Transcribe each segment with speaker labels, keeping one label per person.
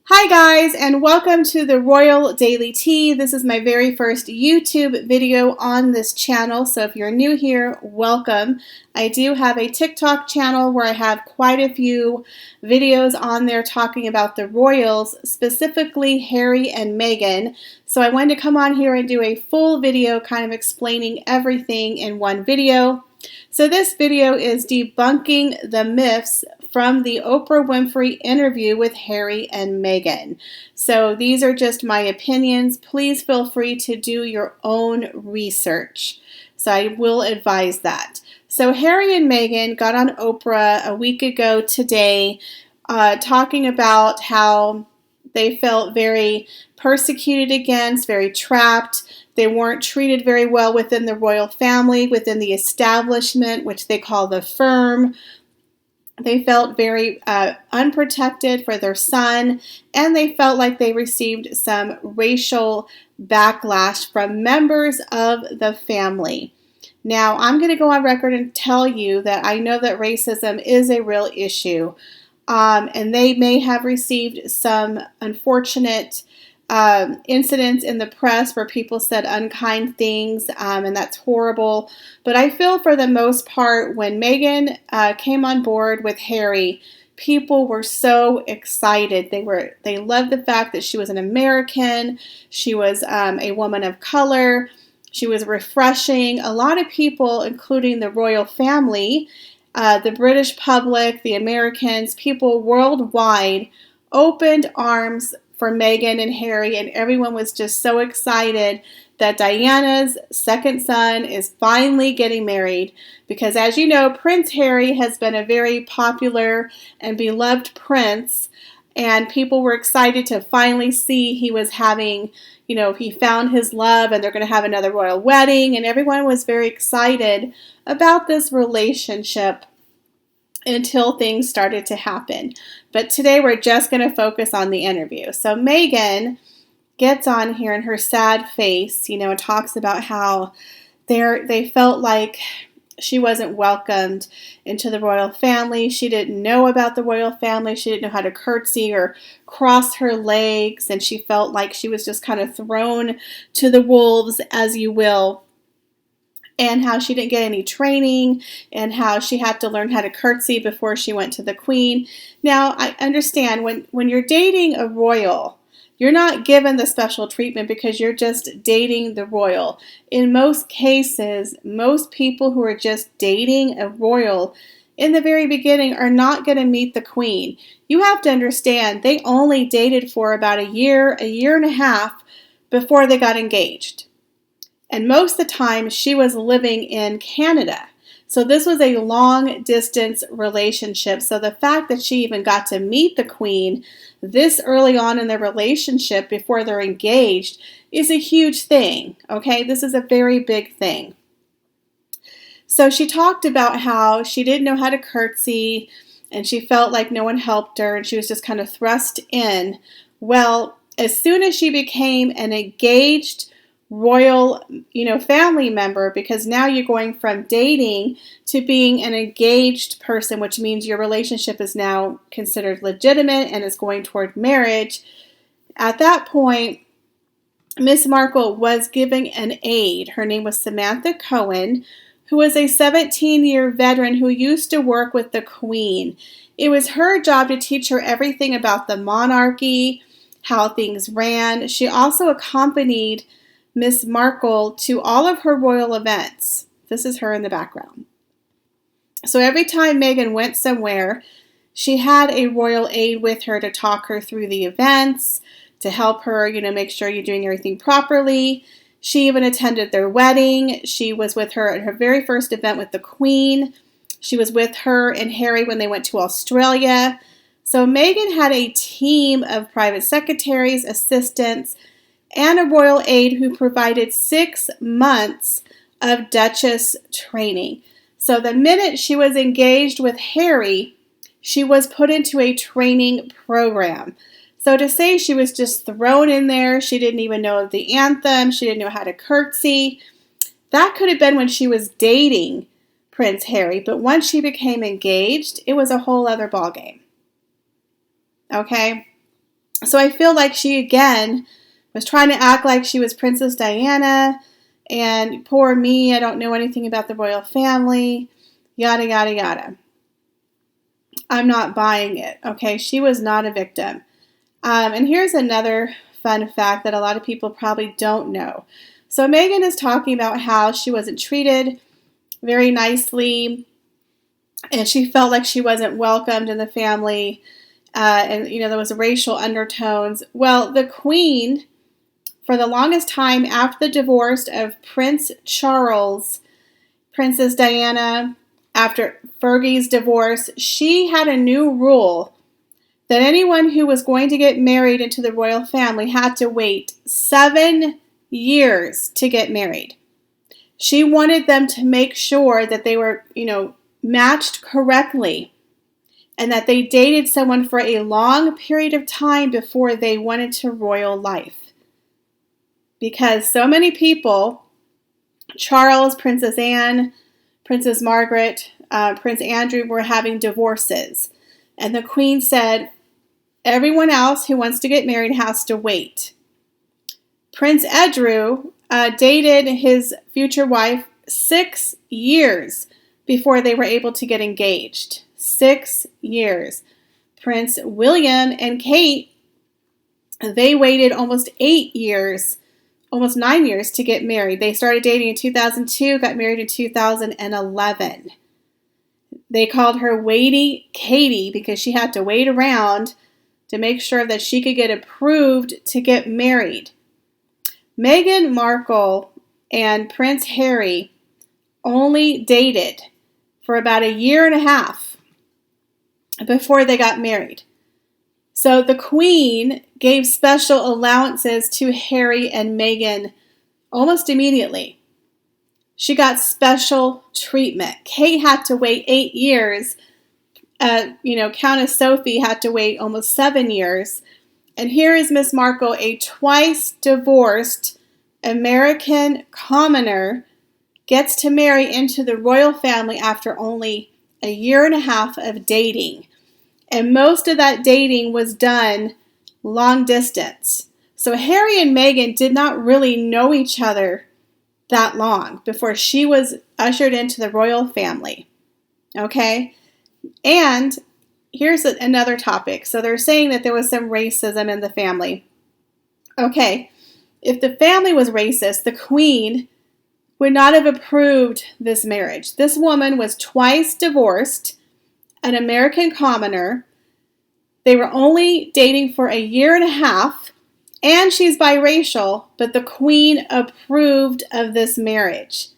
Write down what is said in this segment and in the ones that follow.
Speaker 1: Hi guys, and welcome to the Royal Daily Tea. This is my very first YouTube video on this channel, so if you're new here, welcome. I do have a TikTok channel where I have quite a few videos on there talking about the royals, specifically Harry and Meghan. So I wanted to come on here and do a full video kind of explaining everything in one video. So this video is debunking the myths from the Oprah Winfrey interview with Harry and Meghan. So these are just my opinions. Please feel free to do your own research. So I will advise that. So Harry and Meghan got on Oprah a week ago today talking about how they felt very persecuted against, very trapped. They weren't treated very well within the royal family, within the establishment, which they call the firm. They felt very unprotected for their son, and they felt like they received some racial backlash from members of the family. Now, I'm going to go on record and tell you that I know that racism is a real issue, and they may have received some unfortunate incidents in the press where people said unkind things, and that's horrible. But I feel for the most part, when Meghan came on board with Harry, people were so excited. They loved the fact that she was an American. She was a woman of color. She was refreshing. A lot of people, including the royal family, the British public, the Americans, people worldwide, opened arms for Meghan and Harry, and everyone was just so excited that Diana's second son is finally getting married, because as you know, Prince Harry has been a very popular and beloved prince, and people were excited to finally see he was having, he found his love and they're going to have another royal wedding, and everyone was very excited about this relationship until things started to happen. But today we're just going to focus on the interview. So Meghan gets on here in her sad face, and talks about how they felt like she wasn't welcomed into the royal family. She didn't know about the royal family. She didn't know how to curtsy or cross her legs, and she felt like she was just kind of thrown to the wolves, as you will. And how she didn't get any training, and how she had to learn how to curtsy before she went to the queen. Now, I understand when you're dating a royal, you're not given the special treatment because you're just dating the royal. In most cases, most people who are just dating a royal in the very beginning are not going to meet the queen. You have to understand, they only dated for about a year and a half before they got engaged. And most of the time, she was living in Canada. So this was a long-distance relationship. So the fact that she even got to meet the queen this early on in their relationship before they're engaged is a huge thing, okay? This is a very big thing. So she talked about how she didn't know how to curtsy, and she felt like no one helped her, and she was just kind of thrust in. Well, as soon as she became an engaged royal, family member, because now you're going from dating to being an engaged person, which means your relationship is now considered legitimate and is going toward marriage. At that point, Miss Markle was giving an aide. Her name was Samantha Cohen, who was a 17-year veteran who used to work with the Queen. It was her job to teach her everything about the monarchy, how things ran. She also accompanied Miss Markle to all of her royal events. This is her in the background. So every time Meghan went somewhere, she had a royal aide with her to talk her through the events, to help her, make sure you're doing everything properly. She even attended their wedding. She was with her at her very first event with the Queen. She was with her and Harry when they went to Australia. So Meghan had a team of private secretaries, assistants, and a royal aide who provided 6 months of Duchess training. So the minute she was engaged with Harry, she was put into a training program. So to say she was just thrown in there, she didn't even know the anthem, she didn't know how to curtsy, that could have been when she was dating Prince Harry. But once she became engaged, it was a whole other ballgame. Okay? So I feel like she, again, was trying to act like she was Princess Diana, and poor me, I don't know anything about the royal family, yada, yada, yada. I'm not buying it, okay? She was not a victim. And here's another fun fact that a lot of people probably don't know. So Meghan is talking about how she wasn't treated very nicely, and she felt like she wasn't welcomed in the family, and there was racial undertones. Well, the Queen, for the longest time after the divorce of Prince Charles, Princess Diana, after Fergie's divorce, she had a new rule that anyone who was going to get married into the royal family had to wait 7 years to get married. She wanted them to make sure that they were, matched correctly, and that they dated someone for a long period of time before they went into royal life. Because so many people, Charles, Princess Anne, Princess Margaret, Prince Andrew, were having divorces. And the Queen said, everyone else who wants to get married has to wait. Prince Andrew dated his future wife 6 years before they were able to get engaged. 6 years. Prince William and Kate, they waited almost 8 years, almost 9 years to get married. They started dating in 2002, got married in 2011. They called her Waity Katie because she had to wait around to make sure that she could get approved to get married. Meghan Markle and Prince Harry only dated for about a year and a half before they got married. So the Queen gave special allowances to Harry and Meghan almost immediately. She got special treatment. Kate had to wait 8 years. Countess Sophie had to wait almost 7 years. And here is Miss Markle, a twice divorced American commoner, gets to marry into the royal family after only a year and a half of dating. And most of that dating was done long distance. So Harry and Meghan did not really know each other that long before she was ushered into the royal family. Okay? And here's another topic. So they're saying that there was some racism in the family. Okay, if the family was racist, the Queen would not have approved this marriage. This woman was twice divorced, an American commoner. They were only dating for a year and a half, and she's biracial, but the Queen approved of this marriage.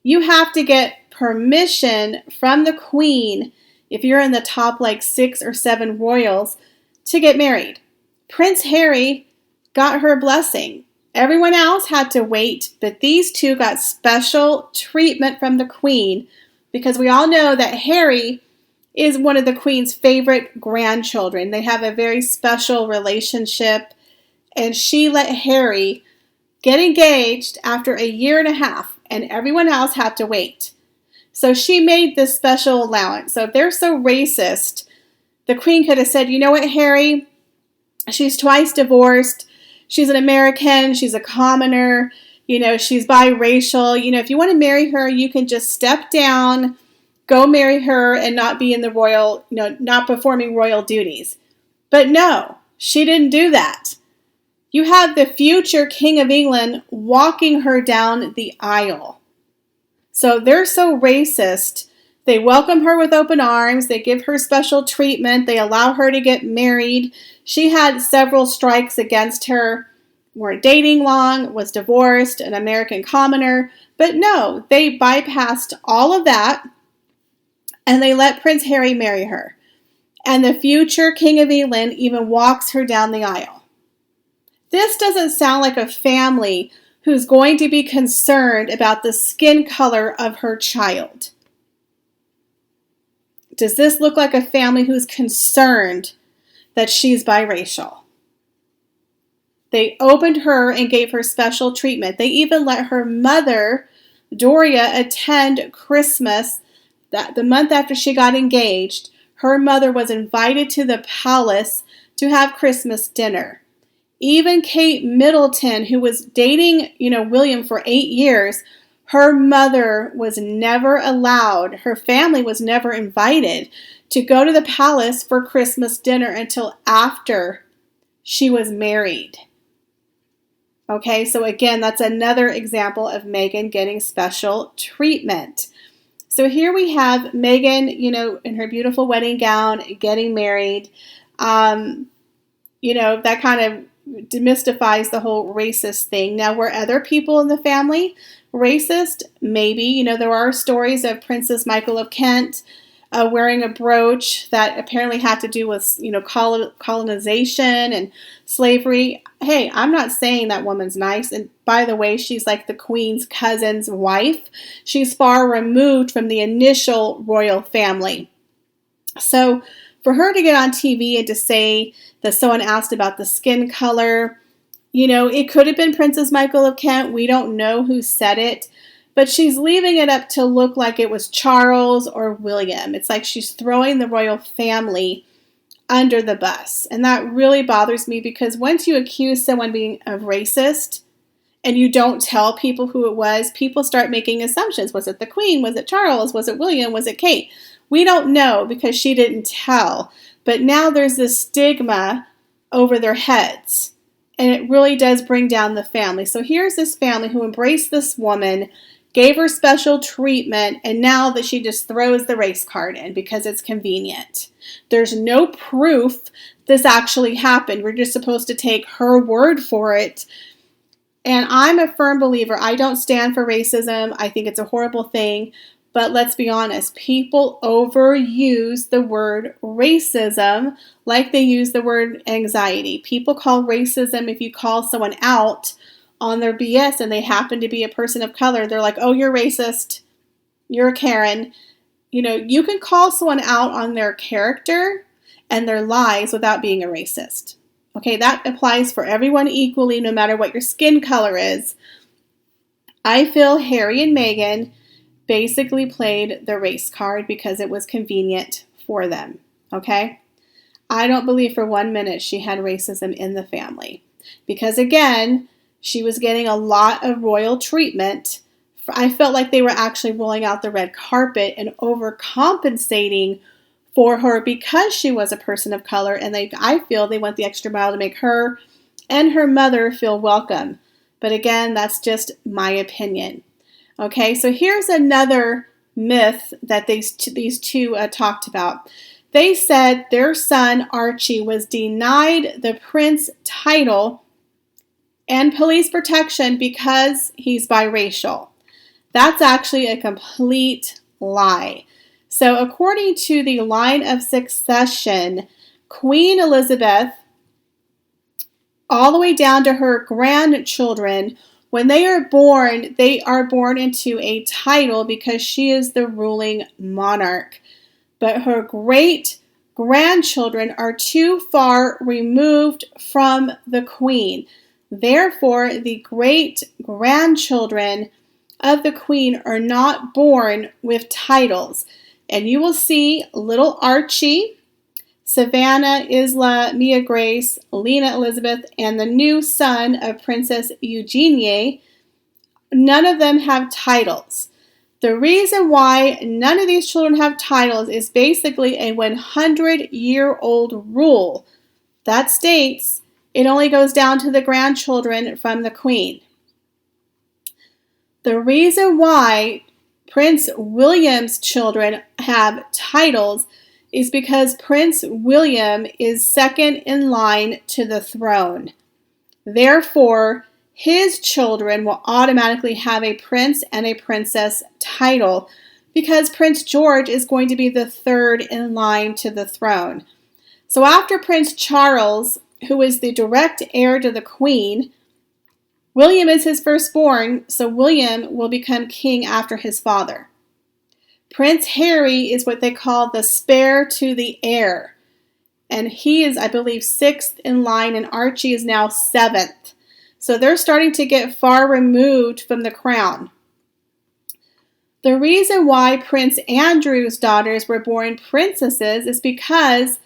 Speaker 1: You have to get permission from the Queen if you're in the top 6 or 7 royals to get married. Prince Harry got her blessing. Everyone else had to wait, but these two got special treatment from the Queen because we all know that Harry is one of the Queen's favorite grandchildren. They have a very special relationship, and she let Harry get engaged after a year and a half, and everyone else had to wait. So she made this special allowance. So if they're so racist, the Queen could have said, you know what, Harry? She's twice divorced. She's an American. She's a commoner. She's biracial. If you want to marry her, you can just step down, go marry her, and not be in the royal, not performing royal duties. But no, she didn't do that. You have the future King of England walking her down the aisle. So they're so racist. They welcome her with open arms. They give her special treatment. They allow her to get married. She had several strikes against her. Weren't dating long, was divorced, an American commoner. But no, they bypassed all of that, and they let Prince Harry marry her. And the future King of England even walks her down the aisle. This doesn't sound like a family who's going to be concerned about the skin color of her child. Does this look like a family who's concerned that she's biracial? They opened her and gave her special treatment. They even let her mother, Doria, attend Christmas. The month after she got engaged, her mother was invited to the palace to have Christmas dinner. Even Kate Middleton, who was dating, William for 8 years, her mother was never allowed, her family was never invited to go to the palace for Christmas dinner until after she was married. Okay, so again, that's another example of Meghan getting special treatment. So here we have Meghan, in her beautiful wedding gown, getting married. That kind of demystifies the whole racist thing. Now, were other people in the family racist? Maybe. There are stories of Princess Michael of Kent wearing a brooch that apparently had to do with, colonization and slavery. Hey, I'm not saying that woman's nice. And by the way, she's like the Queen's cousin's wife. She's far removed from the initial royal family. So for her to get on TV and to say that someone asked about the skin color, it could have been Princess Michael of Kent. We don't know who said it. But she's leaving it up to look like it was Charles or William. It's like she's throwing the royal family under the bus. And that really bothers me because once you accuse someone being a racist and you don't tell people who it was, people start making assumptions. Was it the Queen? Was it Charles? Was it William? Was it Kate? We don't know because she didn't tell. But now there's this stigma over their heads. And it really does bring down the family. So here's this family who embraced this woman, gave her special treatment, and now that she just throws the race card in because it's convenient. There's no proof this actually happened. We're just supposed to take her word for it. And I'm a firm believer. I don't stand for racism. I think it's a horrible thing. But let's be honest, people overuse the word racism like they use the word anxiety. People call racism if you call someone out on their BS and they happen to be a person of color. They're like, oh, you're racist. You're a Karen. You can call someone out on their character and their lies without being a racist. Okay, that applies for everyone equally, no matter what your skin color is. I feel Harry and Meghan basically played the race card because it was convenient for them. Okay? I don't believe for 1 minute she had racism in the family. Because again, she was getting a lot of royal treatment. I felt like they were actually rolling out the red carpet and overcompensating for her because she was a person of color. And I feel they went the extra mile to make her and her mother feel welcome. But again, that's just my opinion. Okay, so here's another myth that these two talked about. They said their son, Archie, was denied the prince title and police protection because he's biracial. That's actually a complete lie. So according to the line of succession, Queen Elizabeth, all the way down to her grandchildren, when they are born into a title because she is the ruling monarch. But her great-grandchildren are too far removed from the Queen. Therefore, the great-grandchildren of the Queen are not born with titles. And you will see little Archie, Savannah, Isla, Mia Grace, Lena Elizabeth, and the new son of Princess Eugenie. None of them have titles. The reason why none of these children have titles is basically a 100-year-old rule that states it only goes down to the grandchildren from the Queen. The reason why Prince William's children have titles is because Prince William is second in line to the throne. Therefore, his children will automatically have a prince and a princess title because Prince George is going to be the third in line to the throne. So after Prince Charles, who is the direct heir to the Queen, William is his firstborn, so William will become king after his father. Prince Harry is what they call the spare to the heir. And he is, I believe, 6th in line, and Archie is now 7th. So they're starting to get far removed from the crown. The reason why Prince Andrew's daughters were born princesses is because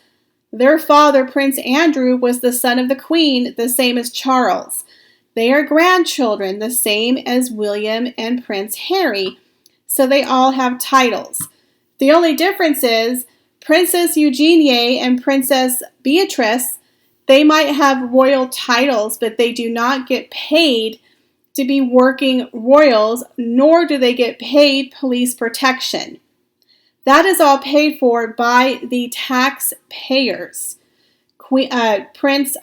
Speaker 1: Their father, Prince Andrew, was the son of the Queen, the same as Charles. They are grandchildren, the same as William and Prince Harry. So they all have titles. The only difference is Princess Eugenie and Princess Beatrice, they might have royal titles, but they do not get paid to be working royals, nor do they get paid police protection. That is all paid for by the taxpayers. Prince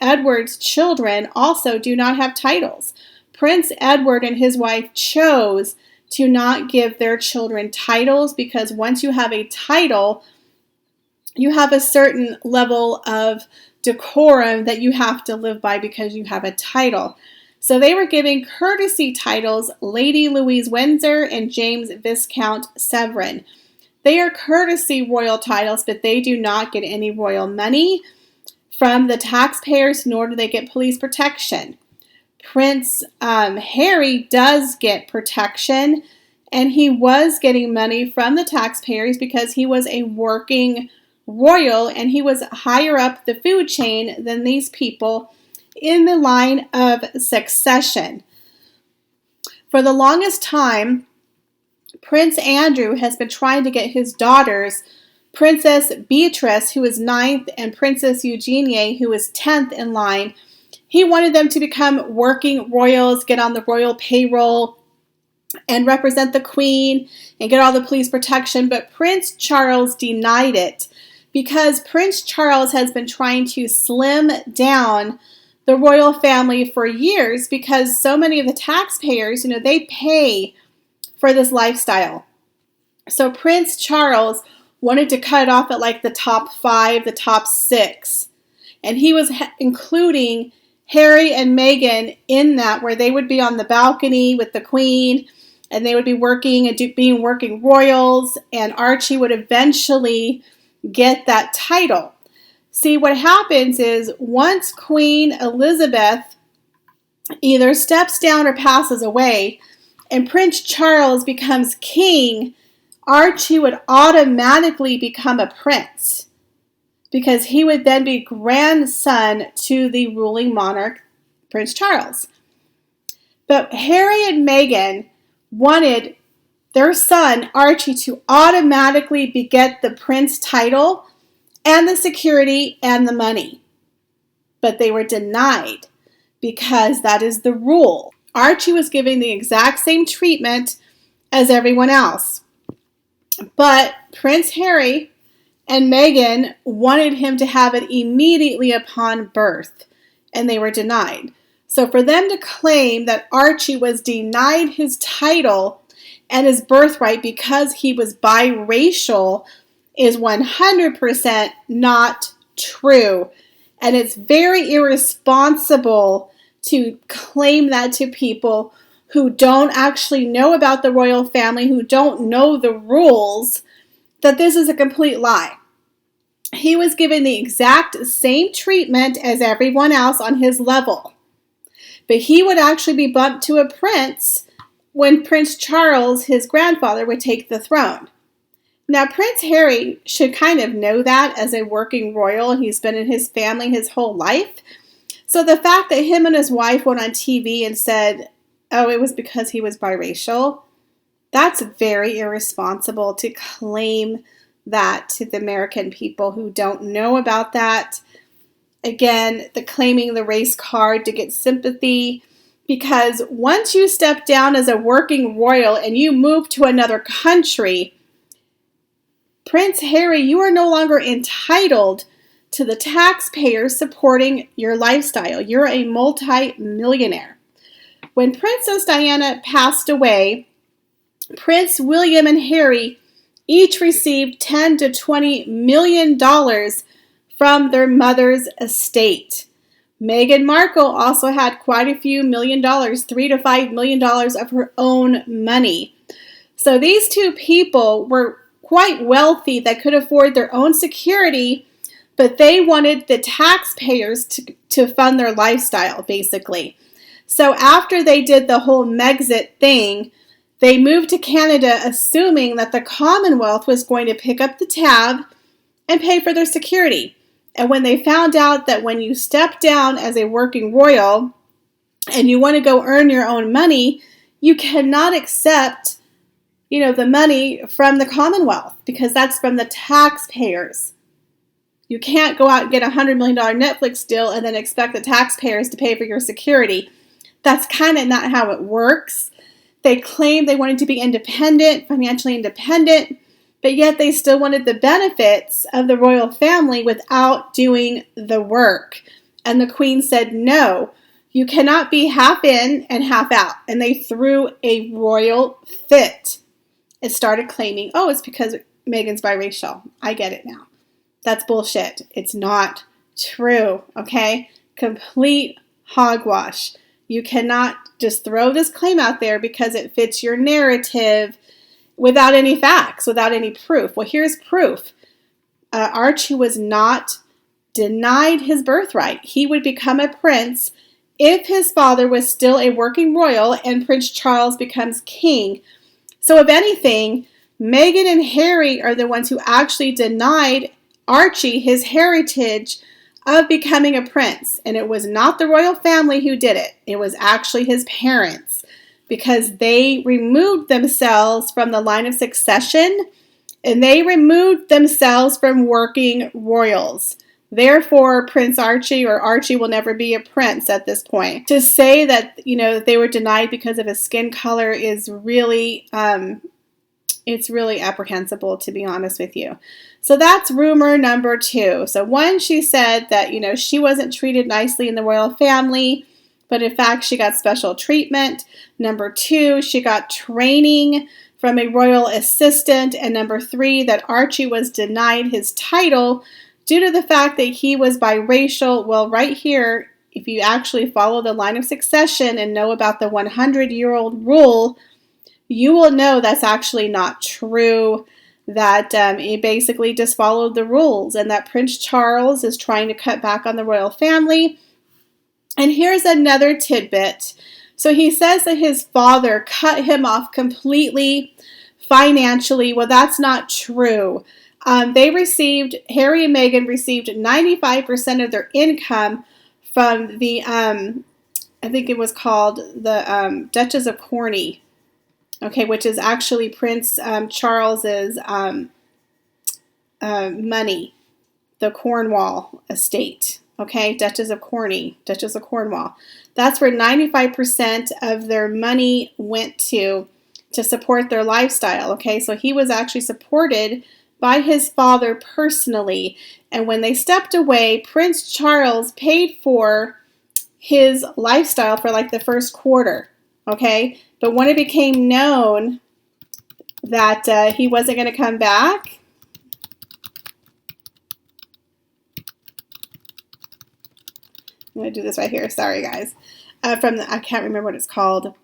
Speaker 1: Edward's children also do not have titles. Prince Edward and his wife chose to not give their children titles because once you have a title, you have a certain level of decorum that you have to live by because you have a title. So they were giving courtesy titles, Lady Louise Windsor and James Viscount Severin. They are courtesy royal titles, but they do not get any royal money from the taxpayers, nor do they get police protection. Prince Harry does get protection, and he was getting money from the taxpayers because he was a working royal, and he was higher up the food chain than these people in the line of succession. For the longest time, Prince Andrew has been trying to get his daughters, Princess Beatrice, who is 9th, and Princess Eugenie, who is 10th in line. He wanted them to become working royals, get on the royal payroll, and represent the Queen and get all the police protection, but Prince Charles denied it because Prince Charles has been trying to slim down the royal family for years because so many of the taxpayers, they pay for this lifestyle. So Prince Charles wanted to cut it off at like the top 5, the top 6. And he was including Harry and Meghan in that, where they would be on the balcony with the Queen and they would be working and being working royals, and Archie would eventually get that title. See, what happens is once Queen Elizabeth either steps down or passes away and Prince Charles becomes king, Archie would automatically become a prince because he would then be grandson to the ruling monarch, Prince Charles. But Harry and Meghan wanted their son, Archie, to automatically beget the prince title and the security and the money. But they were denied because that is the rule. Archie was given the exact same treatment as everyone else. But Prince Harry and Meghan wanted him to have it immediately upon birth, and they were denied. So for them to claim that Archie was denied his title and his birthright because he was biracial is 100% not true. And it's very irresponsible to claim that to people who don't actually know about the royal family, who don't know the rules, that this is a complete lie. He was given the exact same treatment as everyone else on his level. But he would actually be bumped to a prince when Prince Charles, his grandfather, would take the throne. Now, Prince Harry should kind of know that as a working royal, and he's been in his family his whole life. So the fact that him and his wife went on TV and said, oh, it was because he was biracial, that's very irresponsible to claim that to the American people who don't know about that. Again, the claiming the race card to get sympathy, because once you step down as a working royal and you move to another country, Prince Harry, you are no longer entitled to the taxpayers supporting your lifestyle. You're a multi-millionaire. When Princess Diana passed away, Prince William and Harry each received $10 to $20 million from their mother's estate. Meghan Markle also had quite a few $1 $3 to $5 million of her own money. So these two people were quite wealthy that could afford their own security, but they wanted the taxpayers to fund their lifestyle, basically. So after they did the whole Megxit thing, they moved to Canada assuming that the Commonwealth was going to pick up the tab and pay for their security. And when they found out that when you step down as a working royal and you want to go earn your own money, you cannot accept, the money from the Commonwealth because that's from the taxpayers. You can't go out and get a $100 million Netflix deal and then expect the taxpayers to pay for your security. That's kind of not how it works. They claimed they wanted to be independent, financially independent, but yet they still wanted the benefits of the royal family without doing the work. And the Queen said, no, you cannot be half in and half out. And they threw a royal fit. It started claiming, oh, it's because Meghan's biracial. I get it now. That's bullshit. It's not true, okay? Complete hogwash. You cannot just throw this claim out there because it fits your narrative without any facts, without any proof. Well, here's proof. Archie was not denied his birthright. He would become a prince if his father was still a working royal and Prince Charles becomes king. So if anything, Meghan and Harry are the ones who actually denied Archie his heritage of becoming a prince. And it was not the royal family who did it. It was actually his parents, because they removed themselves from the line of succession and they removed themselves from working royals. Therefore, Prince Archie or Archie will never be a prince at this point. To say that, they were denied because of his skin color is really, it's really apprehensible, to be honest with you. So that's rumor number 2. So one, she said that, she wasn't treated nicely in the royal family, but in fact, she got special treatment. Number 2, she got training from a royal assistant. And number 3, that Archie was denied his title due to the fact that he was biracial. Well, right here, if you actually follow the line of succession and know about the 100-year-old rule, you will know that's actually not true, that he basically just followed the rules, and that Prince Charles is trying to cut back on the royal family. And here's another tidbit. So he says that his father cut him off completely financially. Well, that's not true. Harry and Meghan received 95% of their income from the, I think it was called the Duchess of Cornwall, okay, which is actually Prince Charles's money, the Cornwall estate, okay, Duchess of Cornwall. That's where 95% of their money went to support their lifestyle, okay, so he was actually supported by his father personally. And when they stepped away, Prince Charles paid for his lifestyle for like the first quarter, okay? But when it became known that he wasn't going to come back, I'm going to do this right here. Sorry, guys. I can't remember what it's called.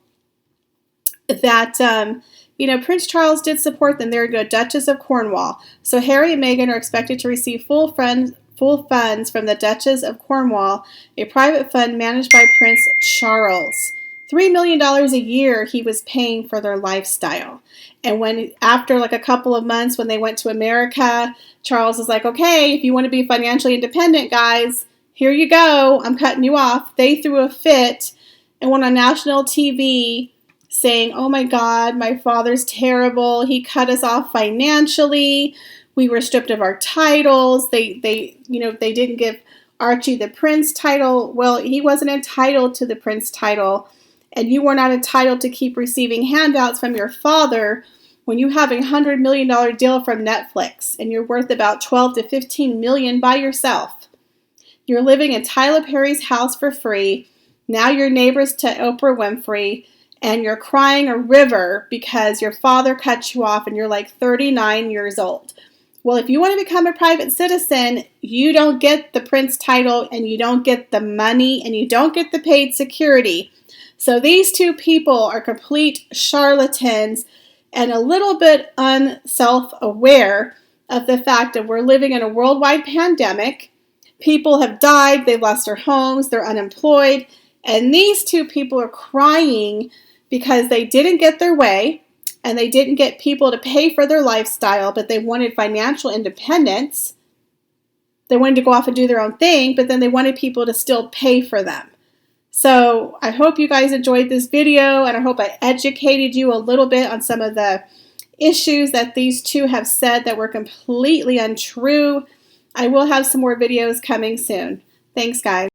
Speaker 1: That, Prince Charles did support them. There you go, Duchess of Cornwall. So Harry and Meghan are expected to receive full funds from the Duchess of Cornwall, a private fund managed by Prince Charles. $3 million a year he was paying for their lifestyle. And after like a couple of months when they went to America, Charles was like, okay, if you want to be financially independent, guys, here you go. I'm cutting you off. They threw a fit and went on national TV saying, oh my God, my father's terrible. He cut us off financially. We were stripped of our titles. They didn't give Archie the prince title. Well, he wasn't entitled to the prince title, and you were not entitled to keep receiving handouts from your father when you have a $100 million deal from Netflix and you're worth about 12 to 15 million by yourself. You're living in Tyler Perry's house for free. Now you're neighbors to Oprah Winfrey, and you're crying a river because your father cut you off and you're like 39 years old. Well, if you want to become a private citizen, you don't get the prince title and you don't get the money and you don't get the paid security. So these two people are complete charlatans and a little bit unself-aware of the fact that we're living in a worldwide pandemic. People have died, they've lost their homes, they're unemployed, and these two people are crying because they didn't get their way and they didn't get people to pay for their lifestyle, but they wanted financial independence. they wanted to go off and do their own thing, but then they wanted people to still pay for them. So I hope you guys enjoyed this video, and I hope I educated you a little bit on some of the issues that these two have said that were completely untrue. I will have some more videos coming soon. Thanks, guys.